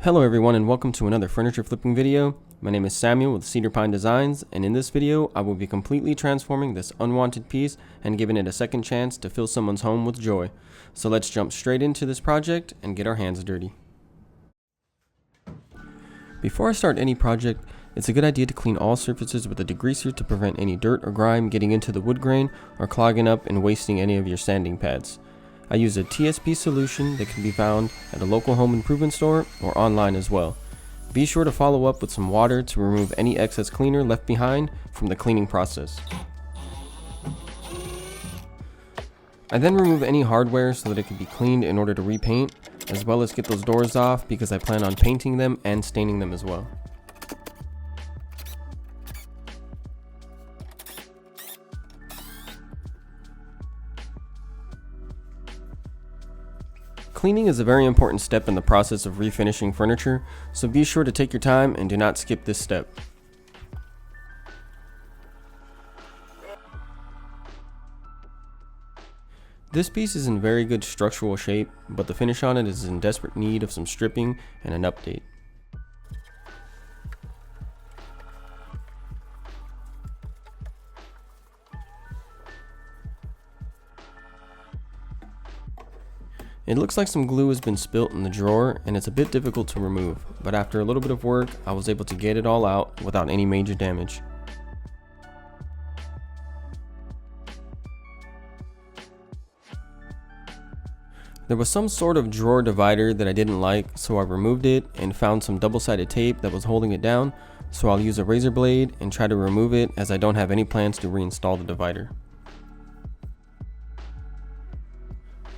Hello everyone and welcome to another furniture flipping video. My name is Samuel with Cedar Pine Designs, and in this video I will be completely transforming this unwanted piece and giving it a second chance to fill someone's home with joy. So let's jump straight into this project and get our hands dirty. Before I start any project, it's a good idea to clean all surfaces with a degreaser to prevent any dirt or grime getting into the wood grain or clogging up and wasting any of your sanding pads. I use a TSP solution that can be found at a local home improvement store or online as well. Be sure to follow up with some water to remove any excess cleaner left behind from the cleaning process. I then remove any hardware so that it can be cleaned in order to repaint, as well as get those doors off because I plan on painting them and staining them as well. Cleaning is a very important step in the process of refinishing furniture, so be sure to take your time and do not skip this step. This piece is in very good structural shape, but the finish on it is in desperate need of some stripping and an update. It looks like some glue has been spilt in the drawer and it's a bit difficult to remove, but after a little bit of work I was able to get it all out without any major damage. There was some sort of drawer divider that I didn't like, so I removed it and found some double-sided tape that was holding it down, so I'll use a razor blade and try to remove it as I don't have any plans to reinstall the divider.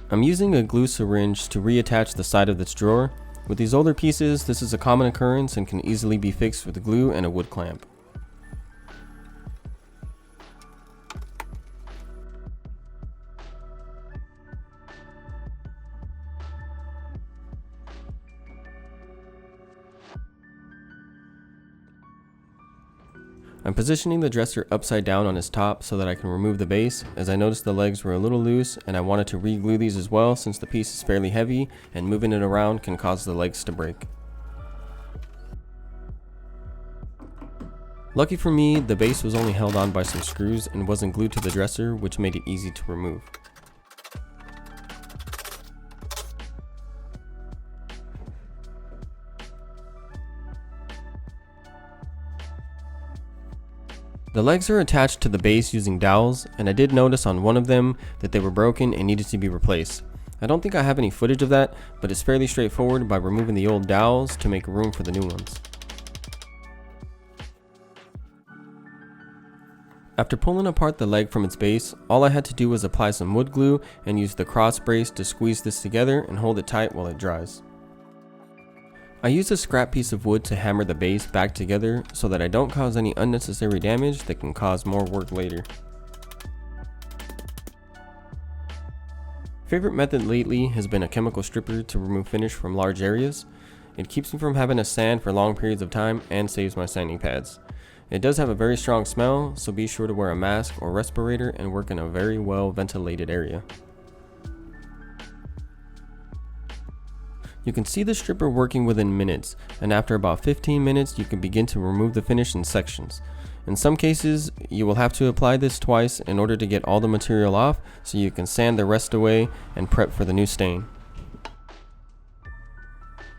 I'm using a glue syringe to reattach the side of this drawer. With these older pieces, this is a common occurrence and can easily be fixed with glue and a wood clamp. I'm positioning the dresser upside down on its top so that I can remove the base, as I noticed the legs were a little loose and I wanted to re-glue these as well since the piece is fairly heavy and moving it around can cause the legs to break. Lucky for me, the base was only held on by some screws and wasn't glued to the dresser, which made it easy to remove. The legs are attached to the base using dowels, and I did notice on one of them that they were broken and needed to be replaced. I don't think I have any footage of that, but it's fairly straightforward by removing the old dowels to make room for the new ones. After pulling apart the leg from its base, all I had to do was apply some wood glue and use the cross brace to squeeze this together and hold it tight while it dries. I used a scrap piece of wood to hammer the base back together so that I don't cause any unnecessary damage that can cause more work later. Favorite method lately has been a chemical stripper to remove finish from large areas. It keeps me from having to sand for long periods of time and saves my sanding pads. It does have a very strong smell, so be sure to wear a mask or respirator and work in a very well ventilated area. You can see the stripper working within minutes, and after about 15 minutes you can begin to remove the finish in sections. In some cases, you will have to apply this twice in order to get all the material off so you can sand the rest away and prep for the new stain.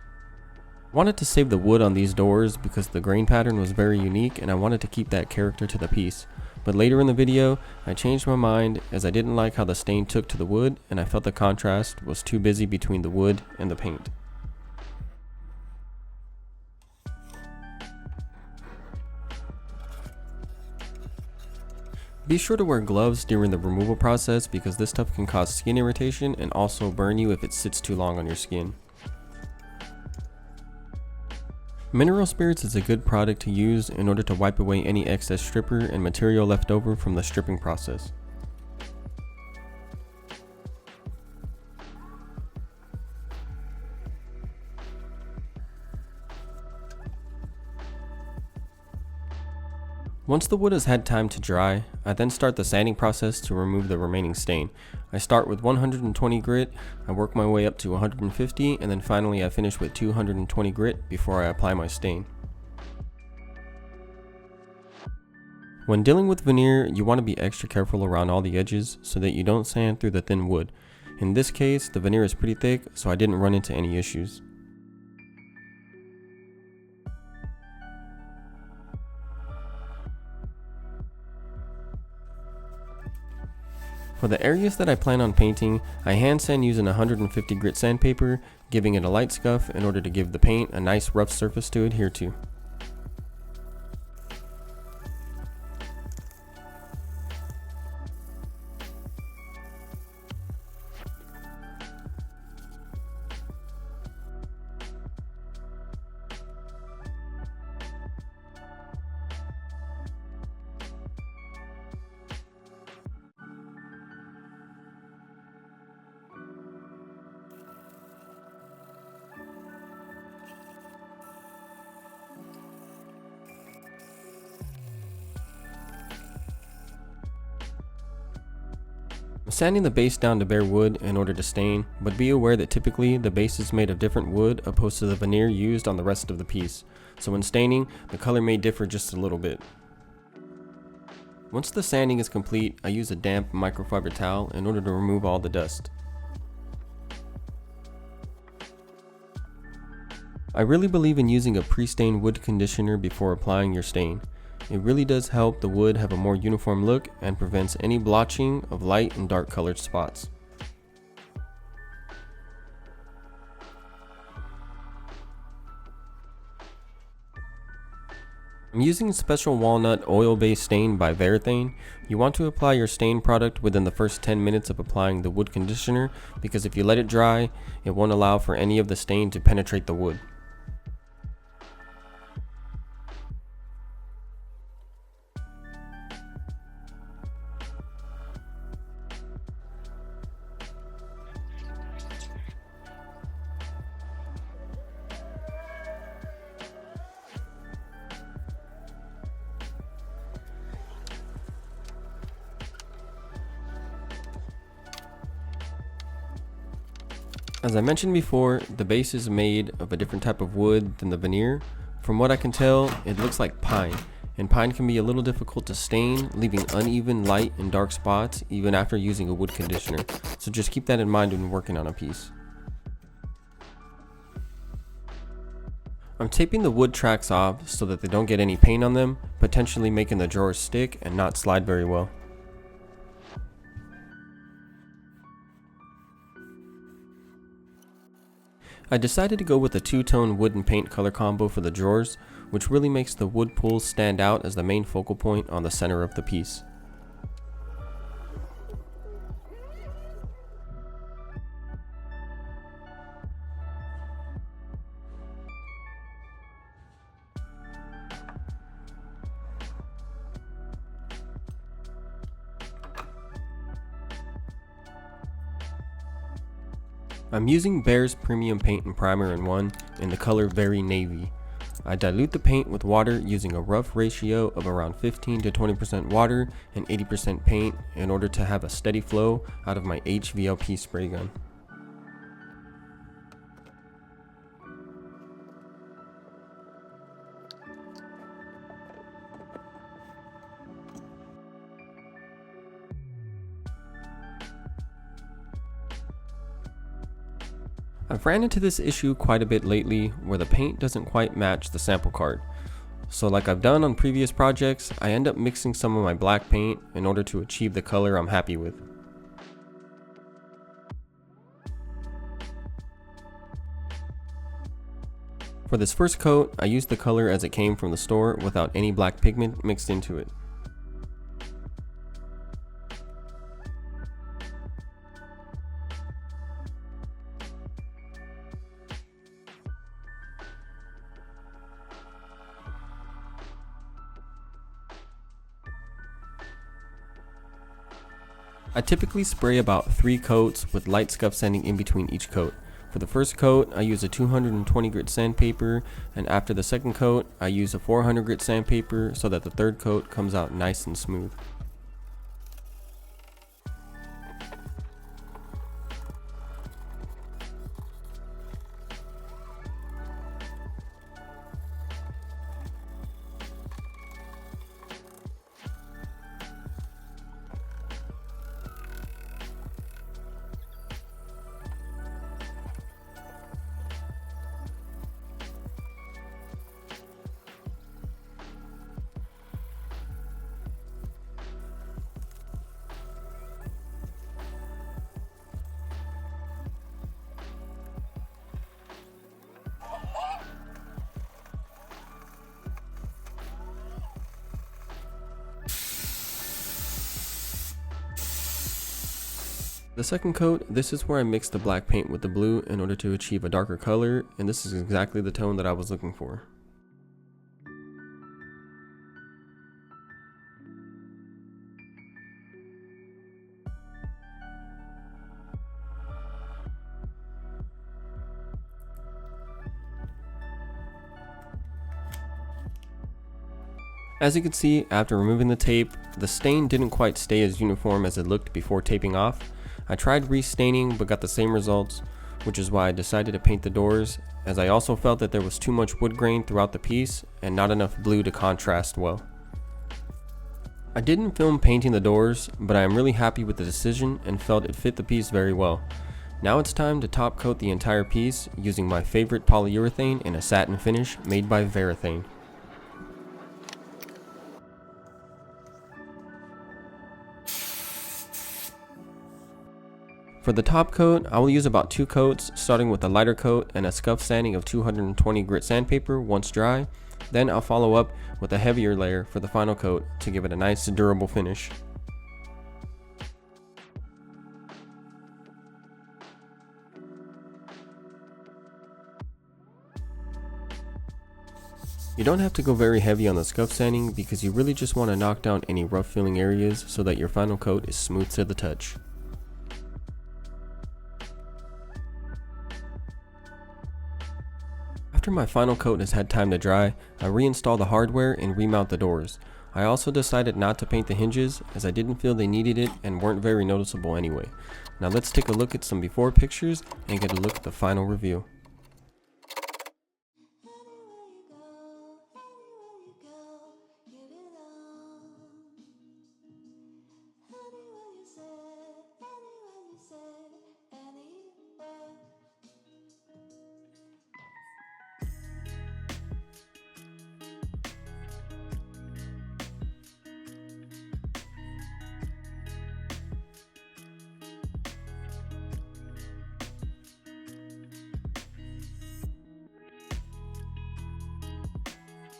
I wanted to save the wood on these doors because the grain pattern was very unique and I wanted to keep that character to the piece. But later in the video, I changed my mind as I didn't like how the stain took to the wood and I felt the contrast was too busy between the wood and the paint. Be sure to wear gloves during the removal process because this stuff can cause skin irritation and also burn you if it sits too long on your skin. Mineral spirits is a good product to use in order to wipe away any excess stripper and material left over from the stripping process. Once the wood has had time to dry, I then start the sanding process to remove the remaining stain. I start with 120 grit, I work my way up to 150, and then finally I finish with 220 grit before I apply my stain. When dealing with veneer, you want to be extra careful around all the edges so that you don't sand through the thin wood. In this case, the veneer is pretty thick, so I didn't run into any issues. For the areas that I plan on painting, I hand sand using 150 grit sandpaper, giving it a light scuff in order to give the paint a nice rough surface to adhere to. I'm sanding the base down to bare wood in order to stain, but be aware that typically the base is made of different wood opposed to the veneer used on the rest of the piece, so when staining, the color may differ just a little bit. Once the sanding is complete, I use a damp microfiber towel in order to remove all the dust. I really believe in using a pre-stained wood conditioner before applying your stain. It really does help the wood have a more uniform look and prevents any blotching of light and dark colored spots. I'm using special walnut oil-based stain by Behr. You want to apply your stain product within the first 10 minutes of applying the wood conditioner, because if you let it dry, it won't allow for any of the stain to penetrate the wood. As I mentioned before, the base is made of a different type of wood than the veneer. From what I can tell, it looks like pine, and pine can be a little difficult to stain, leaving uneven light and dark spots even after using a wood conditioner, so just keep that in mind when working on a piece. I'm taping the wood tracks off so that they don't get any paint on them, potentially making the drawers stick and not slide very well. I decided to go with a two-tone wood and paint color combo for the drawers, which really makes the wood pulls stand out as the main focal point on the center of the piece. I'm using Behr's Premium Paint and Primer in 1 in the color Very Navy. I dilute the paint with water using a rough ratio of around 15 to 20% water and 80% paint in order to have a steady flow out of my HVLP spray gun. I've ran into this issue quite a bit lately where the paint doesn't quite match the sample card. So like I've done on previous projects, I end up mixing some of my black paint in order to achieve the color I'm happy with. For this first coat, I used the color as it came from the store without any black pigment mixed into it. I typically spray about 3 coats with light scuff sanding in between each coat. For the first coat, I use a 220 grit sandpaper, and after the second coat, I use a 400 grit sandpaper so that the third coat comes out nice and smooth. The second coat, this is where I mixed the black paint with the blue in order to achieve a darker color, and this is exactly the tone that I was looking for. As you can see, after removing the tape, the stain didn't quite stay as uniform as it looked before taping off. I tried restaining but got the same results, which is why I decided to paint the doors, as I also felt that there was too much wood grain throughout the piece and not enough blue to contrast well. I didn't film painting the doors, but I am really happy with the decision and felt it fit the piece very well. Now it's time to top coat the entire piece using my favorite polyurethane in a satin finish made by Behr. For the top coat, I will use about 2 coats, starting with a lighter coat and a scuff sanding of 220 grit sandpaper once dry. Then I'll follow up with a heavier layer for the final coat to give it a nice durable finish. You don't have to go very heavy on the scuff sanding because you really just want to knock down any rough feeling areas so that your final coat is smooth to the touch. After my final coat has had time to dry, I reinstall the hardware and remount the doors. I also decided not to paint the hinges as I didn't feel they needed it and weren't very noticeable anyway. Now let's take a look at some before pictures and get a look at the final review.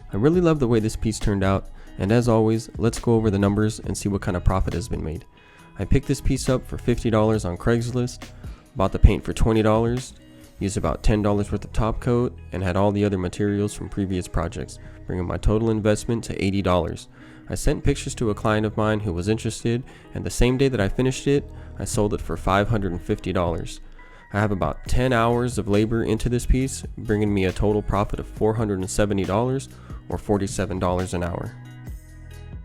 I really love the way this piece turned out, and as always, let's go over the numbers and see what kind of profit has been made. I picked this piece up for $50 on Craigslist, bought the paint for $20, used about $10 worth of top coat, and had all the other materials from previous projects, bringing my total investment to $80. I sent pictures to a client of mine who was interested, and the same day that I finished it, I sold it for $550. I have about 10 hours of labor into this piece, bringing me a total profit of $470 or $47 an hour.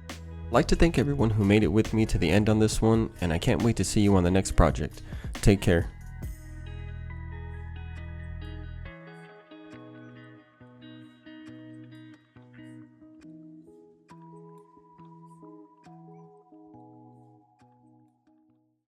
I'd like to thank everyone who made it with me to the end on this one, and I can't wait to see you on the next project. Take care.